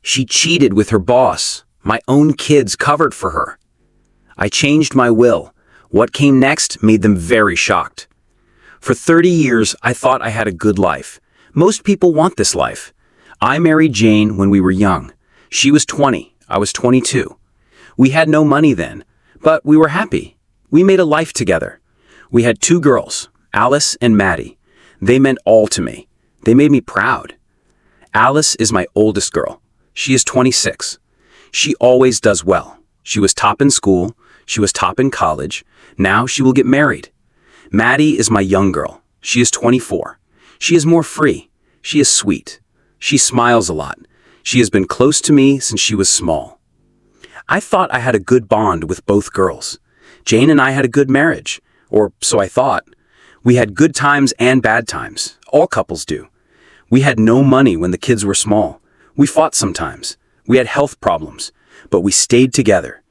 She cheated with her boss. My own kids covered for her. I changed my will. What came next made them very shocked. For 30 years, I thought I had a good life. Most people want this life. I married Jane when we were young. She was 20. I was 22. We had no money then, but we were happy. We made a life together. We had 2 girls, Alice and Maddie. They meant all to me. They made me proud. Alice is my oldest girl. She is 26. She always does well. She was top in school. She was top in college. Now she will get married. Maddie is my young girl. She is 24. She is more free. She is sweet. She smiles a lot. She has been close to me since she was small. I thought I had a good bond with both girls. Jane and I had a good marriage, or so I thought. We had good times and bad times. All couples do. We had no money when the kids were small. We fought sometimes. We had health problems, but we stayed together.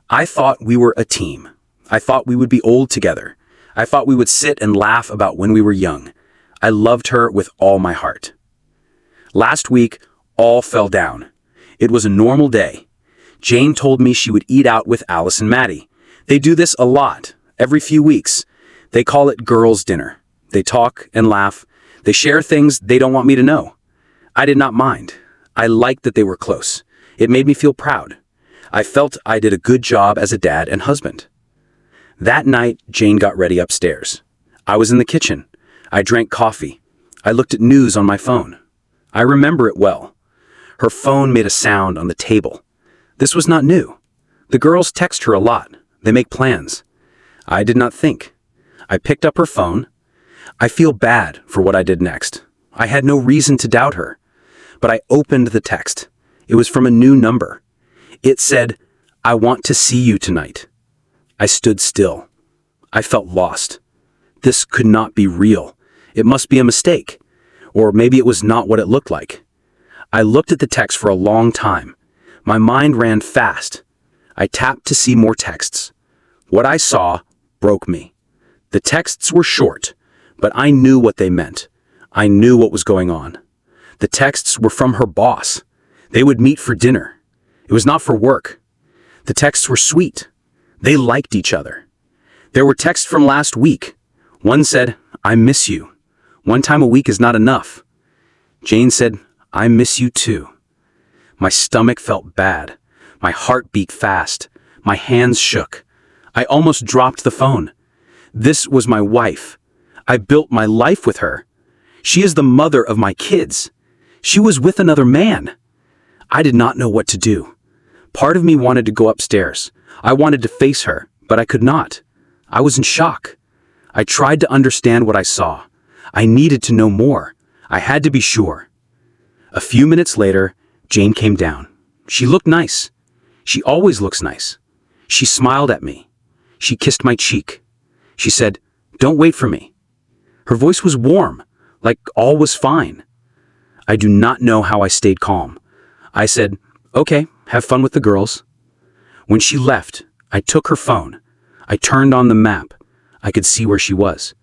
I thought we were a team. I thought we would be old together. I thought we would sit and laugh about when we were young. I loved her with all my heart. Last week, all fell down. It was a normal day. Jane told me she would eat out with Alice and Maddie. They do this a lot, every few weeks. They call it girls' dinner. They talk and laugh. They share things they don't want me to know. I did not mind. I liked that they were close. It made me feel proud. I felt I did a good job as a dad and husband. That night, Jane got ready upstairs. I was in the kitchen. I drank coffee. I looked at news on my phone. I remember it well. Her phone made a sound on the table. This was not new. The girls text her a lot. They make plans. I did not think. I picked up her phone. I feel bad for what I did next. I had no reason to doubt her. But I opened the text. It was from a new number. It said, "I want to see you tonight." I stood still. I felt lost. This could not be real. It must be a mistake. Or maybe it was not what it looked like. I looked at the text for a long time. My mind ran fast. I tapped to see more texts. What I saw broke me. The texts were short, but I knew what they meant. I knew what was going on. The texts were from her boss. They would meet for dinner. It was not for work. The texts were sweet. They liked each other. There were texts from last week. One said, "I miss you. One time a week is not enough." Jane said, "I miss you too." My stomach felt bad. My heart beat fast. My hands shook. I almost dropped the phone. This was my wife. I built my life with her. She is the mother of my kids. She was with another man. I did not know what to do. Part of me wanted to go upstairs. I wanted to face her, but I could not. I was in shock. I tried to understand what I saw. I needed to know more. I had to be sure. A few minutes later, Jane came down. She looked nice. She always looks nice. She smiled at me. She kissed my cheek. She said, "Don't wait for me." Her voice was warm, like all was fine. I do not know how I stayed calm. I said, "Okay, have fun with the girls." When she left, I took her phone. I turned on the map. I could see where she was.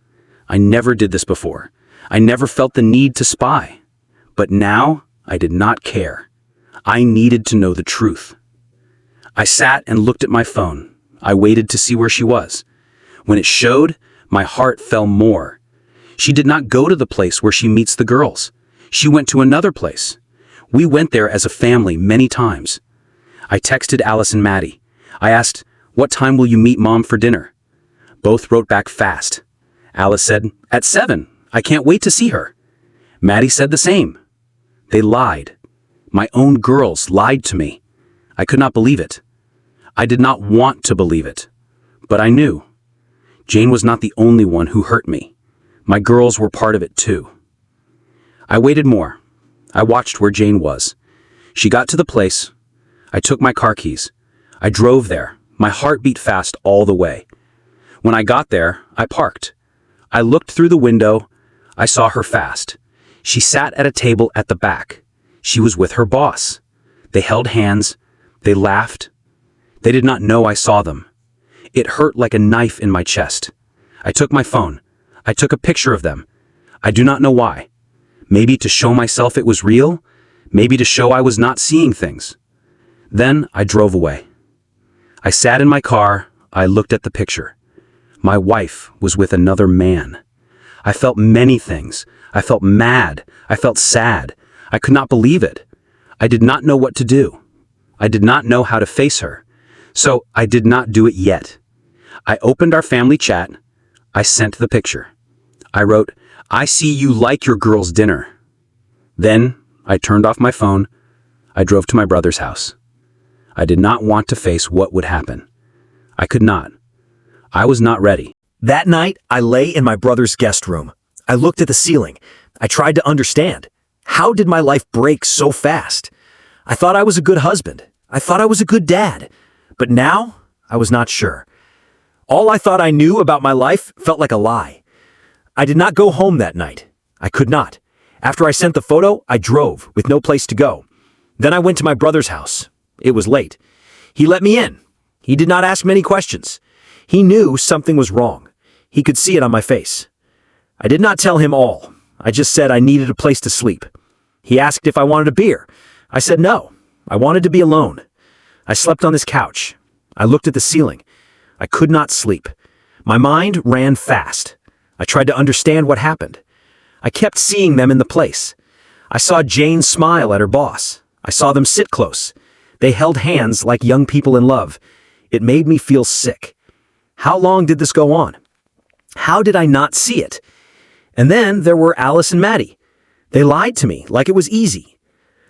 I never did this before. I never felt the need to spy. But now, I did not care. I needed to know the truth. I sat and looked at my phone. I waited to see where she was. When it showed, my heart fell more. She did not go to the place where she meets the girls. She went to another place. We went there as a family many times. I texted Alice and Maddie. I asked, "What time will you meet Mom for dinner?" Both wrote back fast. Alice said, "At 7. I can't wait to see her." Maddie said the same. They lied. My own girls lied to me. I could not believe it. I did not want to believe it. But I knew. Jane was not the only one who hurt me. My girls were part of it too. I waited more. I watched where Jane was. She got to the place. I took my car keys. I drove there. My heart beat fast all the way. When I got there, I parked. I looked through the window. I saw her fast. She sat at a table at the back. She was with her boss. They held hands. They laughed. They did not know I saw them. It hurt like a knife in my chest. I took my phone. I took a picture of them. I do not know why. Maybe to show myself it was real. maybe to show I was not seeing things. Then I drove away. I sat in my car, I looked at the picture. My wife was with another man. I felt many things. I felt mad. I felt sad. I could not believe it. I did not know what to do. I did not know how to face her. So I did not do it yet. I opened our family chat. I sent the picture. I wrote, "I see you like your girl's dinner." Then I turned off my phone. I drove to my brother's house. I did not want to face what would happen. I could not. I was not ready. That night, I lay in my brother's guest room. I looked at the ceiling. I tried to understand. How did my life break so fast? I thought I was a good husband. I thought I was a good dad. But now, I was not sure. All I thought I knew about my life felt like a lie. I did not go home that night. I could not. After I sent the photo, I drove, with no place to go. Then I went to my brother's house. It was late. He let me in. He did not ask many questions. He knew something was wrong. He could see it on my face. I did not tell him all. I just said I needed a place to sleep. He asked if I wanted a beer. I said no. I wanted to be alone. I slept on this couch. I looked at the ceiling. I could not sleep. My mind ran fast. I tried to understand what happened. I kept seeing them in the place. I saw Jane smile at her boss. I saw them sit close. They held hands like young people in love. It made me feel sick. How long did this go on? How did I not see it? And then there were Alice and Maddie. They lied to me like it was easy.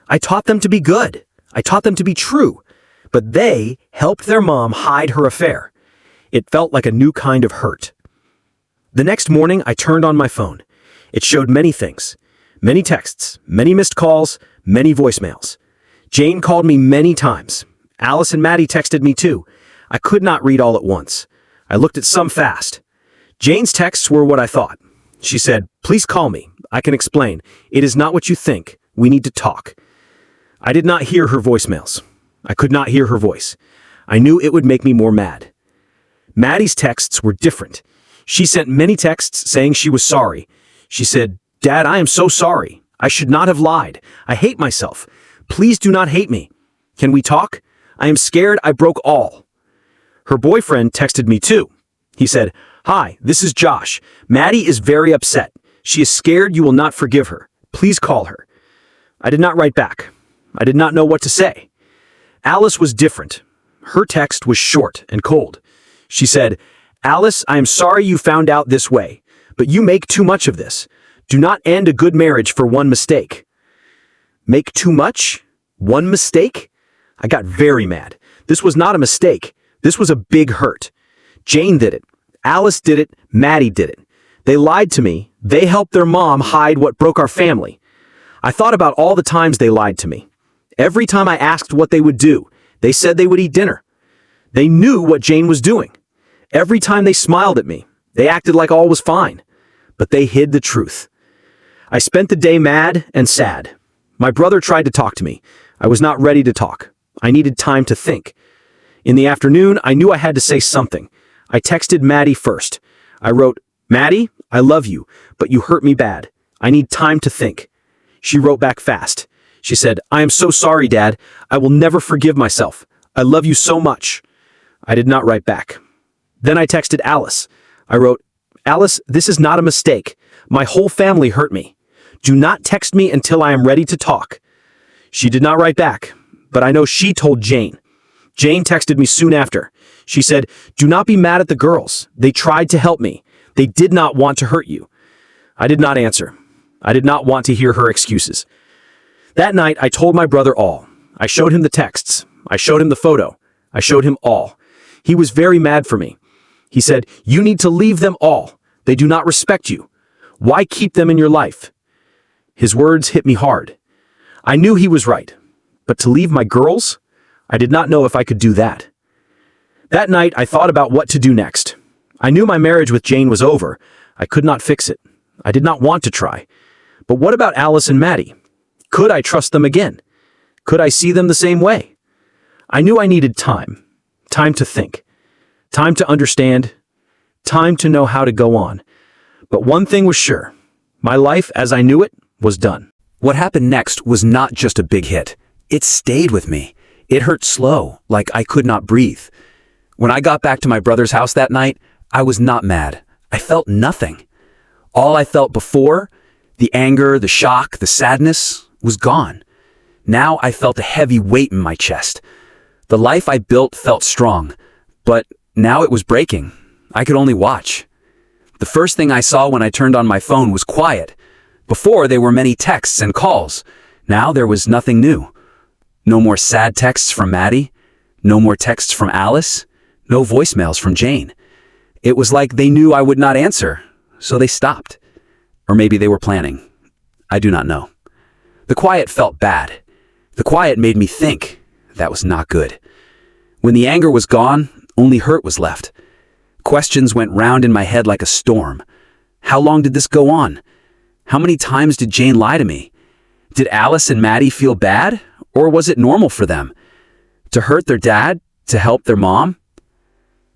I taught them to be good. I taught them to be true. But they helped their mom hide her affair. It felt like a new kind of hurt. The next morning, I turned on my phone. It showed many things. Many texts, many missed calls, many voicemails. Jane called me many times. Alice and Maddie texted me too. I could not read all at once. I looked at some fast. Jane's texts were what I thought. She said, "Please call me. I can explain. It is not what you think. We need to talk." I did not hear her voicemails. I could not hear her voice. I knew it would make me more mad. Maddie's texts were different. She sent many texts saying she was sorry. She said, "Dad, I am so sorry. I should not have lied. I hate myself. Please do not hate me. Can we talk? I am scared I broke all." Her boyfriend texted me too. He said, "Hi, this is Josh. Maddie is very upset. She is scared you will not forgive her. Please call her." I did not write back. I did not know what to say. Alice was different. Her text was short and cold. She said, "Alice, I am sorry you found out this way, but you make too much of this. Do not end a good marriage for one mistake." Make too much? One mistake? I got very mad. This was not a mistake. This was a big hurt. Jane did it. Alice did it. Maddie did it. They lied to me. They helped their mom hide what broke our family. I thought about all the times they lied to me. Every time I asked what they would do, they said they would eat dinner. They knew what Jane was doing. Every time they smiled at me, they acted like all was fine. But they hid the truth. I spent the day mad and sad. My brother tried to talk to me. I was not ready to talk. I needed time to think. In the afternoon, I knew I had to say something. I texted Maddie first. I wrote, "Maddie, I love you, but you hurt me bad. I need time to think." She wrote back fast. She said, "I am so sorry, Dad. I will never forgive myself. I love you so much." I did not write back. Then I texted Alice. I wrote, "Alice, this is not a mistake. My whole family hurt me. Do not text me until I am ready to talk." She did not write back, but I know she told Jane. Jane texted me soon after. She said, "Do not be mad at the girls. They tried to help me. They did not want to hurt you." I did not answer. I did not want to hear her excuses. That night, I told my brother all. I showed him the texts. I showed him the photo. I showed him all. He was very mad for me. He said, "You need to leave them all. They do not respect you. Why keep them in your life?" His words hit me hard. I knew he was right. But to leave my girls? I did not know if I could do that. That night, I thought about what to do next. I knew my marriage with Jane was over. I could not fix it. I did not want to try. But what about Alice and Maddie? Could I trust them again? Could I see them the same way? I knew I needed time. Time to think. Time to understand. Time to know how to go on. But one thing was sure. My life as I knew it was done. What happened next was not just a big hit. It stayed with me. It hurt slow, like I could not breathe. When I got back to my brother's house that night, I was not mad. I felt nothing. All I felt before, the anger, the shock, the sadness, was gone. Now I felt a heavy weight in my chest. The life I built felt strong, but now it was breaking. I could only watch. The first thing I saw when I turned on my phone was quiet. Before, there were many texts and calls. Now there was nothing new. No more sad texts from Maddie. No more texts from Alice. No voicemails from Jane. It was like they knew I would not answer, so they stopped. Or maybe they were planning. I do not know. The quiet felt bad. The quiet made me think. That was not good. When the anger was gone, only hurt was left. Questions went round in my head like a storm. How long did this go on? How many times did Jane lie to me? Did Alice and Maddie feel bad? Or was it normal for them? To hurt their dad? To help their mom?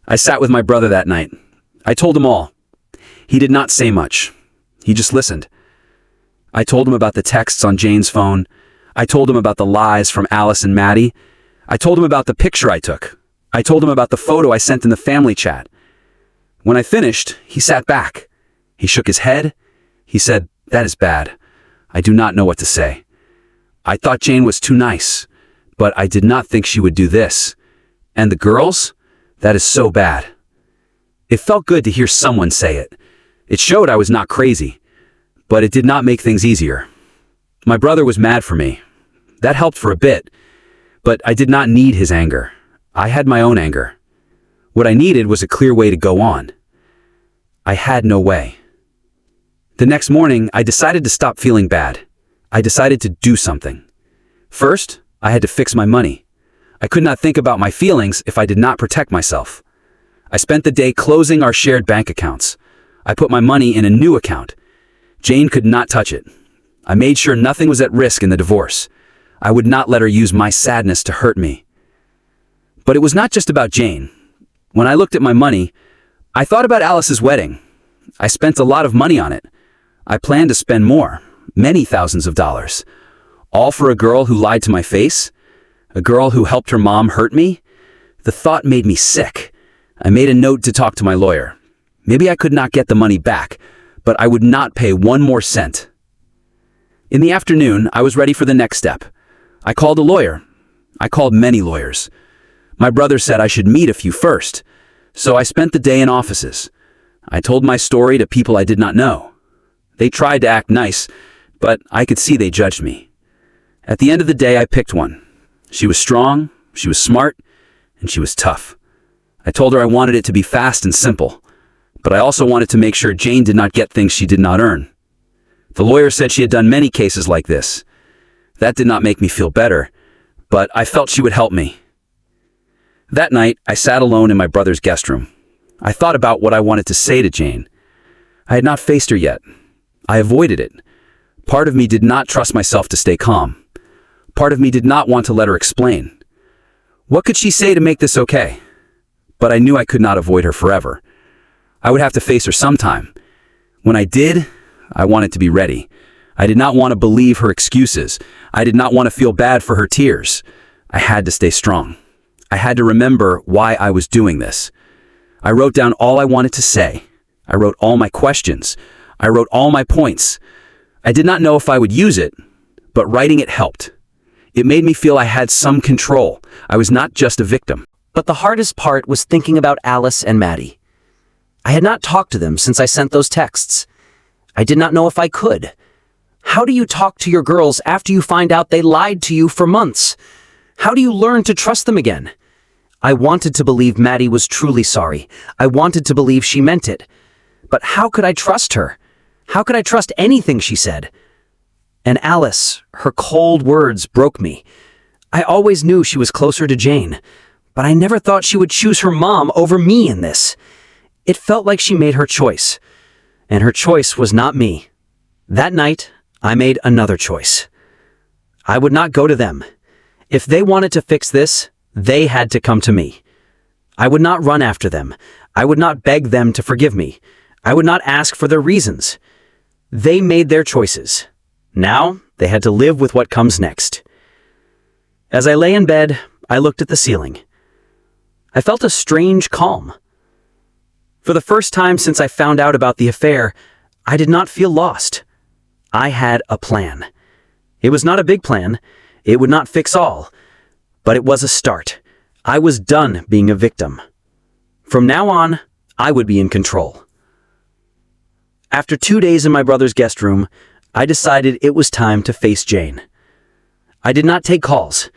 I sat with my brother that night. I told him all. He did not say much. He just listened. I told him about the texts on Jane's phone. I told him about the lies from Alice and Maddie. I told him about the picture I took. I told him about the photo I sent in the family chat. When I finished, he sat back. He shook his head. He said, "That is bad. I do not know what to say. I thought Jane was too nice, but I did not think she would do this. And the girls? That is so bad." It felt good to hear someone say it. It showed I was not crazy, but it did not make things easier. My brother was mad for me. That helped for a bit, but I did not need his anger. I had my own anger. What I needed was a clear way to go on. I had no way. The next morning, I decided to stop feeling bad. I decided to do something. First, I had to fix my money. I could not think about my feelings if I did not protect myself. I spent the day closing our shared bank accounts. I put my money in a new account. Jane could not touch it. I made sure nothing was at risk in the divorce. I would not let her use my sadness to hurt me. But it was not just about Jane. When I looked at my money, I thought about Alice's wedding. I spent a lot of money on it. I planned to spend more, many thousands of dollars. All for a girl who lied to my face? A girl who helped her mom hurt me? The thought made me sick. I made a note to talk to my lawyer. Maybe I could not get the money back, but I would not pay one more cent. In the afternoon, I was ready for the next step. I called a lawyer. I called many lawyers. My brother said I should meet a few first, so I spent the day in offices. I told my story to people I did not know. They tried to act nice, but I could see they judged me. At the end of the day, I picked one. She was strong, she was smart, and she was tough. I told her I wanted it to be fast and simple, but I also wanted to make sure Jane did not get things she did not earn. The lawyer said she had done many cases like this. That did not make me feel better, but I felt she would help me. That night, I sat alone in my brother's guest room. I thought about what I wanted to say to Jane. I had not faced her yet. I avoided it. Part of me did not trust myself to stay calm. Part of me did not want to let her explain. What could she say to make this okay? But I knew I could not avoid her forever. I would have to face her sometime. When I did, I wanted to be ready. I did not want to believe her excuses. I did not want to feel bad for her tears. I had to stay strong. I had to remember why I was doing this. I wrote down all I wanted to say. I wrote all my questions. I wrote all my points. I did not know if I would use it, but writing it helped. It made me feel I had some control. I was not just a victim. But the hardest part was thinking about Alice and Maddie. I had not talked to them since I sent those texts. I did not know if I could. How do you talk to your girls after you find out they lied to you for months? How do you learn to trust them again? I wanted to believe Maddie was truly sorry. I wanted to believe she meant it. But how could I trust her? How could I trust anything she said? And Alice, her cold words broke me. I always knew she was closer to Jane, but I never thought she would choose her mom over me in this. It felt like she made her choice, and her choice was not me. That night, I made another choice. I would not go to them. If they wanted to fix this, they had to come to me. I would not run after them. I would not beg them to forgive me. I would not ask for their reasons. They made their choices. Now, They had to live with what comes next. As I lay in bed, I looked at the ceiling. I felt a strange calm. For the first time since I found out about the affair, I did not feel lost. I had a plan. It was not a big plan. It would not fix all. But it was a start. I was done being a victim. From now on, I would be in control. After 2 days in my brother's guest room, I decided it was time to face Jane. I did not take calls.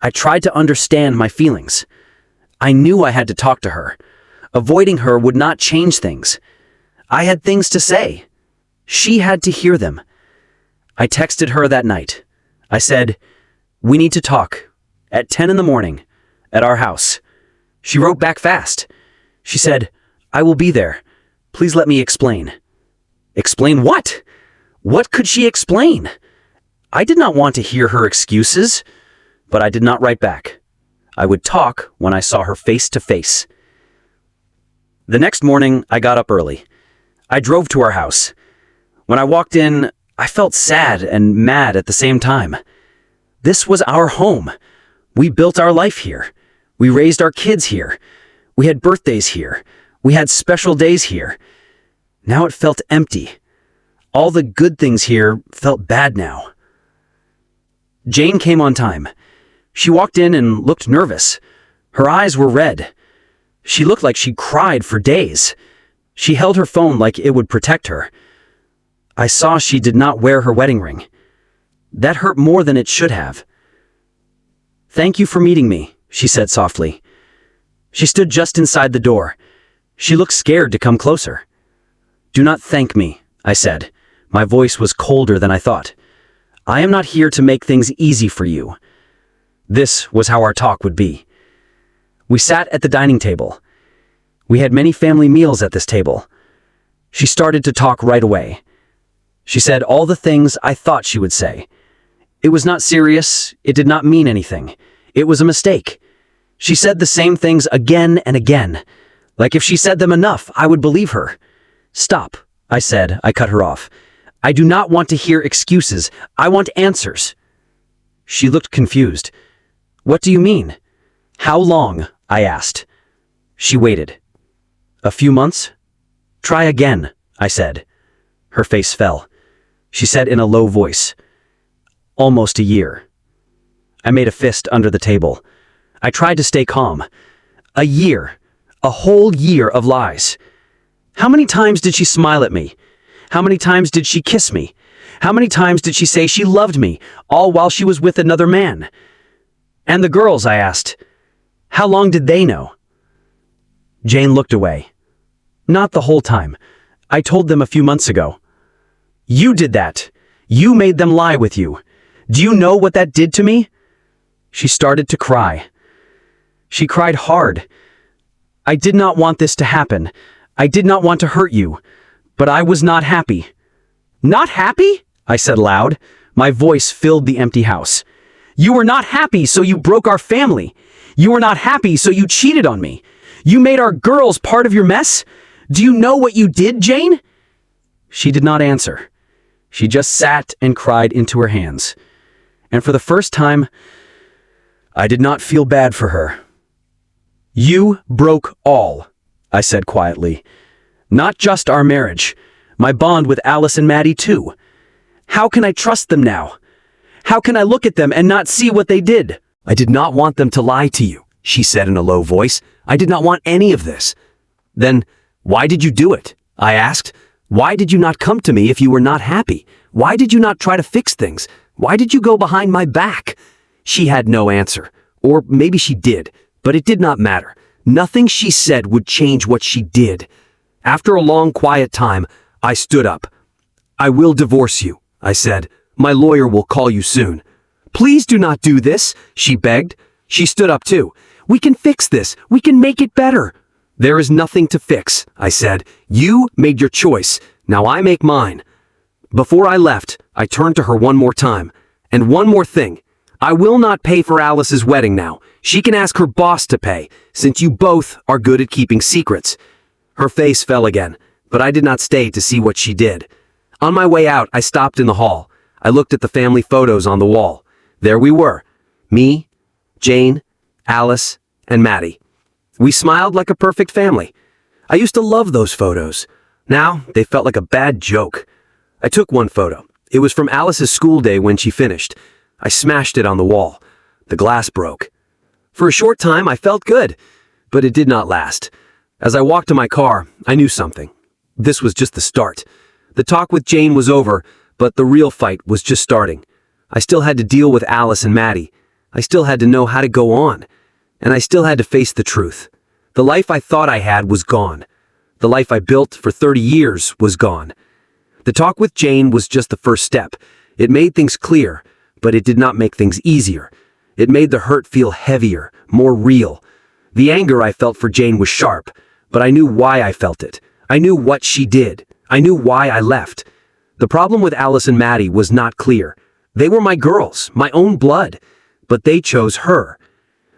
I tried to understand my feelings. I knew I had to talk to her. Avoiding her would not change things. I had things to say. She had to hear them. I texted her that night. I said, "We need to talk. At 10 in the morning. At our house." She wrote back fast. She said, "I will be there. Please let me explain." Explain what? What could she explain? I did not want to hear her excuses, but I did not write back. I would talk when I saw her face to face. The next morning, I got up early. I drove to our house. When I walked in, I felt sad and mad at the same time. This was our home. We built our life here. We raised our kids here. We had birthdays here. We had special days here. Now it felt empty. All the good things here felt bad now. Jane came on time. She walked in and looked nervous. Her eyes were red. She looked like she cried for days. She held her phone like it would protect her. I saw she did not wear her wedding ring. That hurt more than it should have. "Thank you for meeting me," she said softly. She stood just inside the door. She looked scared to come closer. "Do not thank me," I said. My voice was colder than I thought. "I am not here to make things easy for you." This was how our talk would be. We sat at the dining table. We had many family meals at this table. She started to talk right away. She said all the things I thought she would say. It was not serious. It did not mean anything. It was a mistake. She said the same things again and again. Like if she said them enough, I would believe her. "Stop," I said. I cut her off. "I do not want to hear excuses. I want answers." She looked confused. "What do you mean?" "How long?" I asked. She waited. "A few months?" "Try again," I said. Her face fell. She said in a low voice, "Almost a year." I made a fist under the table. I tried to stay calm. A year. A whole year of lies. How many times did she smile at me? How many times did she kiss me? How many times did she say she loved me, all while she was with another man? And the girls, I asked. How long did they know? Jane looked away. "Not the whole time. I told them a few months ago." "You did that. You made them lie with you. Do you know what that did to me?" She started to cry. She cried hard. "I did not want this to happen. I did not want to hurt you. But I was not happy." "Not happy?" I said loud. My voice filled the empty house. "You were not happy, so you broke our family. You were not happy, so you cheated on me. You made our girls part of your mess? Do you know what you did, Jane?" She did not answer. She just sat and cried into her hands. And for the first time, I did not feel bad for her. "You broke all," I said quietly. "Not just our marriage. My bond with Alice and Maddie too. How can I trust them now? How can I look at them and not see what they did?" "I did not want them to lie to you," she said in a low voice. "I did not want any of this." "Then why did you do it?" I asked. "Why did you not come to me if you were not happy? Why did you not try to fix things? Why did you go behind my back?" She had no answer. Or maybe she did, but it did not matter. Nothing she said would change what she did. After a long, quiet time, I stood up. "I will divorce you," I said. "My lawyer will call you soon." "Please do not do this," she begged. She stood up too. "We can fix this. We can make it better." "There is nothing to fix," I said. "You made your choice. Now I make mine." Before I left, I turned to her one more time. "And one more thing. I will not pay for Alice's wedding now. She can ask her boss to pay, since you both are good at keeping secrets." Her face fell again, but I did not stay to see what she did. On my way out, I stopped in the hall. I looked at the family photos on the wall. There we were. Me, Jane, Alice, and Maddie. We smiled like a perfect family. I used to love those photos. Now, they felt like a bad joke. I took one photo. It was from Alice's school day when she finished. I smashed it on the wall. The glass broke. For a short time, I felt good, but it did not last. As I walked to my car, I knew something. This was just the start. The talk with Jane was over, but the real fight was just starting. I still had to deal with Alice and Maddie. I still had to know how to go on. And I still had to face the truth. The life I thought I had was gone. The life I built for 30 years was gone. The talk with Jane was just the first step. It made things clear, but it did not make things easier. It made the hurt feel heavier, more real. The anger I felt for Jane was sharp, but I knew why I felt it. I knew what she did. I knew why I left. The problem with Alice and Maddie was not clear. They were my girls, my own blood, but they chose her.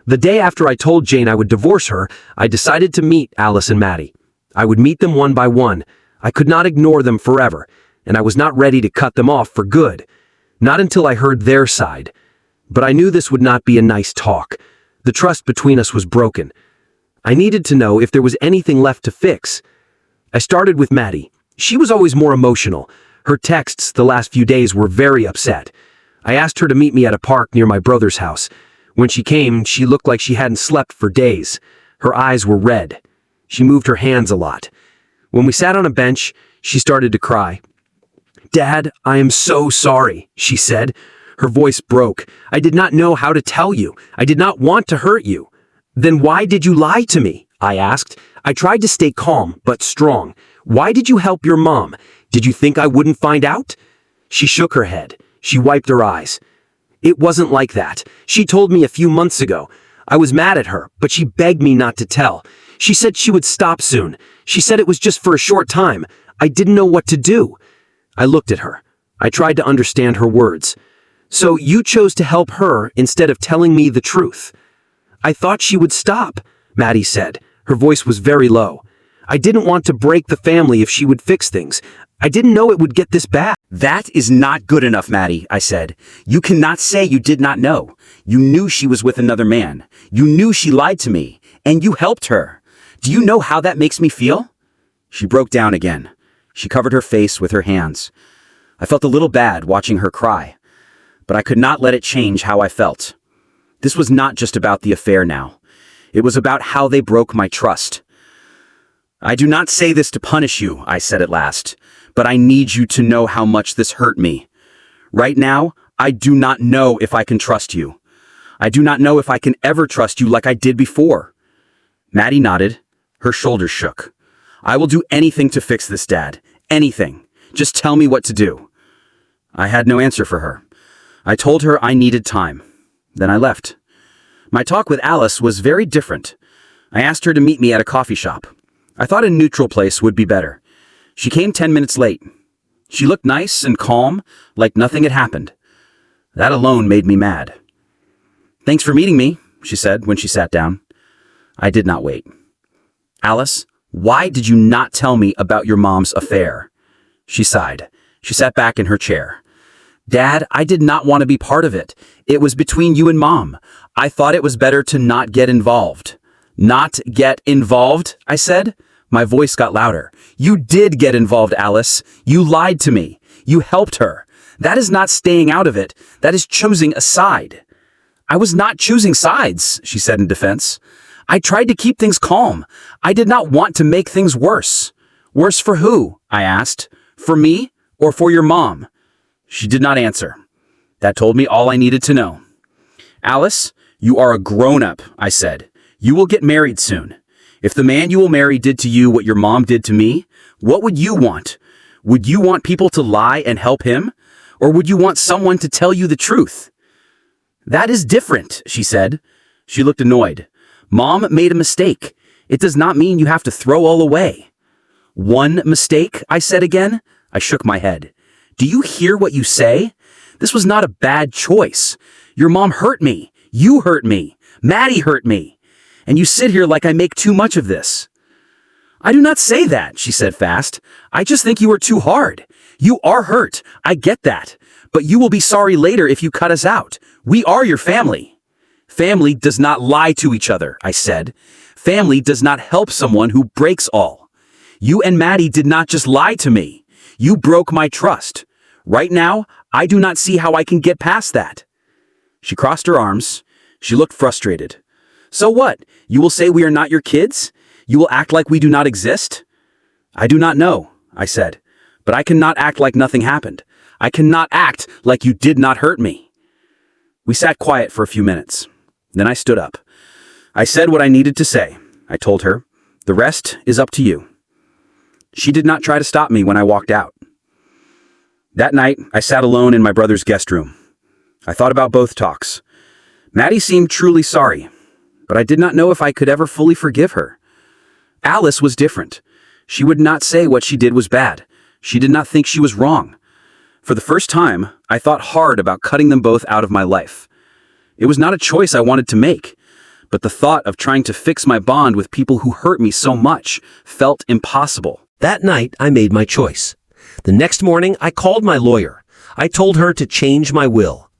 The day after I told Jane I would divorce her, I decided to meet Alice and Maddie. I would meet them one by one. I could not ignore them forever, and I was not ready to cut them off for good. Not until I heard their side. But I knew this would not be a nice talk. The trust between us was broken. I needed to know if there was anything left to fix. I started with Maddie. She was always more emotional. Her texts the last few days were very upset. I asked her to meet me at a park near my brother's house. When she came, she looked like she hadn't slept for days. Her eyes were red. She moved her hands a lot. When we sat on a bench, she started to cry. "Dad, I am so sorry," she said. Her voice broke. "I did not know how to tell you. I did not want to hurt you." "Then why did you lie to me?" I asked. I tried to stay calm, but strong. "Why did you help your mom? Did you think I wouldn't find out?" She shook her head. She wiped her eyes. "It wasn't like that. She told me a few months ago. I was mad at her, but she begged me not to tell. She said she would stop soon. She said it was just for a short time. I didn't know what to do." I looked at her. I tried to understand her words. "So you chose to help her instead of telling me the truth?" "I thought she would stop," Maddie said. Her voice was very low. "I didn't want to break the family if she would fix things. I didn't know it would get this bad." That is not good enough, Maddie, I said. You cannot say you did not know. You knew she was with another man. You knew she lied to me, and you helped her. Do you know how that makes me feel? She broke down again. She covered her face with her hands. I felt a little bad watching her cry, but I could not let it change how I felt. This was not just about the affair now. It was about how they broke my trust. "I do not say this to punish you," I said at last, "but I need you to know how much this hurt me. Right now, I do not know if I can trust you. I do not know if I can ever trust you like I did before." Maddie nodded. Her shoulders shook. "I will do anything to fix this, Dad. Anything. Just tell me what to do." I had no answer for her. I told her I needed time. Then I left. My talk with Alice was very different. I asked her to meet me at a coffee shop. I thought a neutral place would be better. She came 10 minutes late. She looked nice and calm, like nothing had happened. That alone made me mad. "Thanks for meeting me," she said when she sat down. I did not wait. "Alice, why did you not tell me about your mom's affair?" She sighed. She sat back in her chair. "Dad, I did not want to be part of it. It was between you and Mom. I thought it was better to not get involved." "Not get involved?" I said. My voice got louder. "You did get involved, Alice. You lied to me. You helped her. That is not staying out of it. That is choosing a side." "I was not choosing sides," she said in defense. "I tried to keep things calm. I did not want to make things worse." "Worse for who?" I asked. "For me or for your mom?" She did not answer. That told me all I needed to know. "Alice, you are a grown-up," I said. "You will get married soon. If the man you will marry did to you what your mom did to me, what would you want? Would you want people to lie and help him? Or would you want someone to tell you the truth?" "That is different," she said. She looked annoyed. "Mom made a mistake. It does not mean you have to throw all away." "One mistake?" I said again. I shook my head. "Do you hear what you say? This was not a bad choice. Your mom hurt me. You hurt me. Maddie hurt me. And you sit here like I make too much of this." "I do not say that," she said fast. "I just think you are too hard. You are hurt, I get that. But you will be sorry later if you cut us out. We are your family." "Family does not lie to each other," I said. "Family does not help someone who breaks all. You and Maddie did not just lie to me. You broke my trust. Right now, I do not see how I can get past that." She crossed her arms. She looked frustrated. "So what? You will say we are not your kids? You will act like we do not exist?" "I do not know," I said. "But I cannot act like nothing happened. I cannot act like you did not hurt me." We sat quiet for a few minutes. Then I stood up. I said what I needed to say. I told her, "The rest is up to you." She did not try to stop me when I walked out. That night, I sat alone in my brother's guest room. I thought about both talks. Maddie seemed truly sorry, but I did not know if I could ever fully forgive her. Alice was different. She would not say what she did was bad. She did not think she was wrong. For the first time, I thought hard about cutting them both out of my life. It was not a choice I wanted to make, but the thought of trying to fix my bond with people who hurt me so much felt impossible. That night, I made my choice. The next morning, I called my lawyer. I told her to change my will.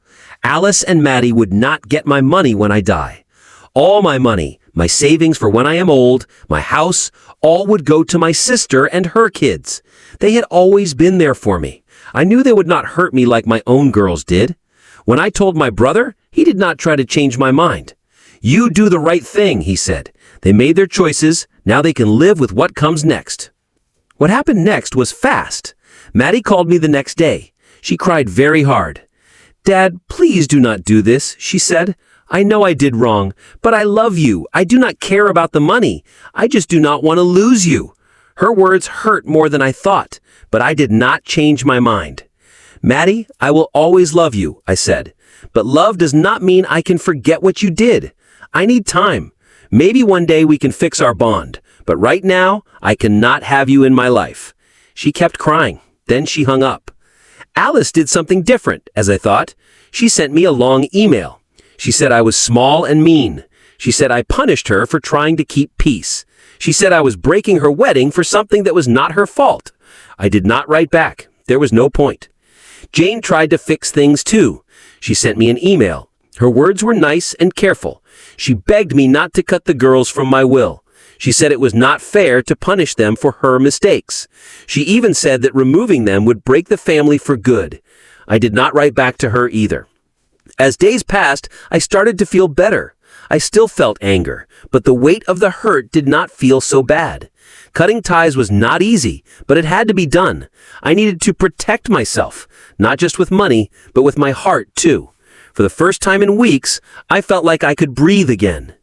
Alice and Maddie would not get my money when I die. All my money, my savings for when I am old, my house, all would go to my sister and her kids. They had always been there for me. I knew they would not hurt me like my own girls did. When I told my brother, he did not try to change my mind. "You do the right thing," he said. "They made their choices. Now they can live with what comes next." What happened next was fast. Maddie called me the next day. She cried very hard. "Dad, please do not do this," she said. "I know I did wrong, but I love you. I do not care about the money. I just do not want to lose you." Her words hurt more than I thought, but I did not change my mind. "Maddie, I will always love you," I said. "But love does not mean I can forget what you did. I need time. Maybe one day we can fix our bond, but right now, I cannot have you in my life." She kept crying. Then she hung up. Alice did something different, as I thought. She sent me a long email. She said I was small and mean. She said I punished her for trying to keep peace. She said I was breaking her wedding for something that was not her fault. I did not write back. There was no point. Jane tried to fix things too. She sent me an email. Her words were nice and careful. She begged me not to cut the girls from my will. She said it was not fair to punish them for her mistakes. She even said that removing them would break the family for good. I did not write back to her either. As days passed, I started to feel better. I still felt anger, but the weight of the hurt did not feel so bad. Cutting ties was not easy, but it had to be done. I needed to protect myself, not just with money, but with my heart too. For the first time in weeks, I felt like I could breathe again.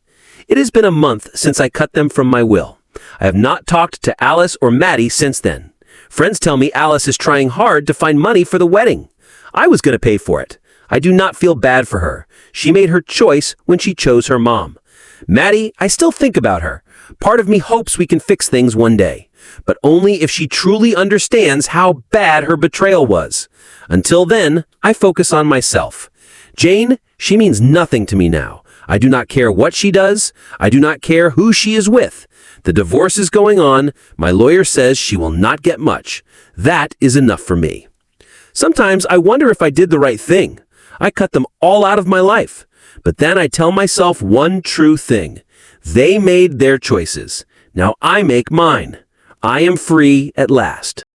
It has been a month since I cut them from my will. I have not talked to Alice or Maddie since then. Friends tell me Alice is trying hard to find money for the wedding. I was going to pay for it. I do not feel bad for her. She made her choice when she chose her mom. Maddie, I still think about her. Part of me hopes we can fix things one day, but only if she truly understands how bad her betrayal was. Until then, I focus on myself. Jane, she means nothing to me now. I do not care what she does. I do not care who she is with. The divorce is going on. My lawyer says she will not get much. That is enough for me. Sometimes I wonder if I did the right thing. I cut them all out of my life. But then I tell myself one true thing. They made their choices. Now I make mine. I am free at last.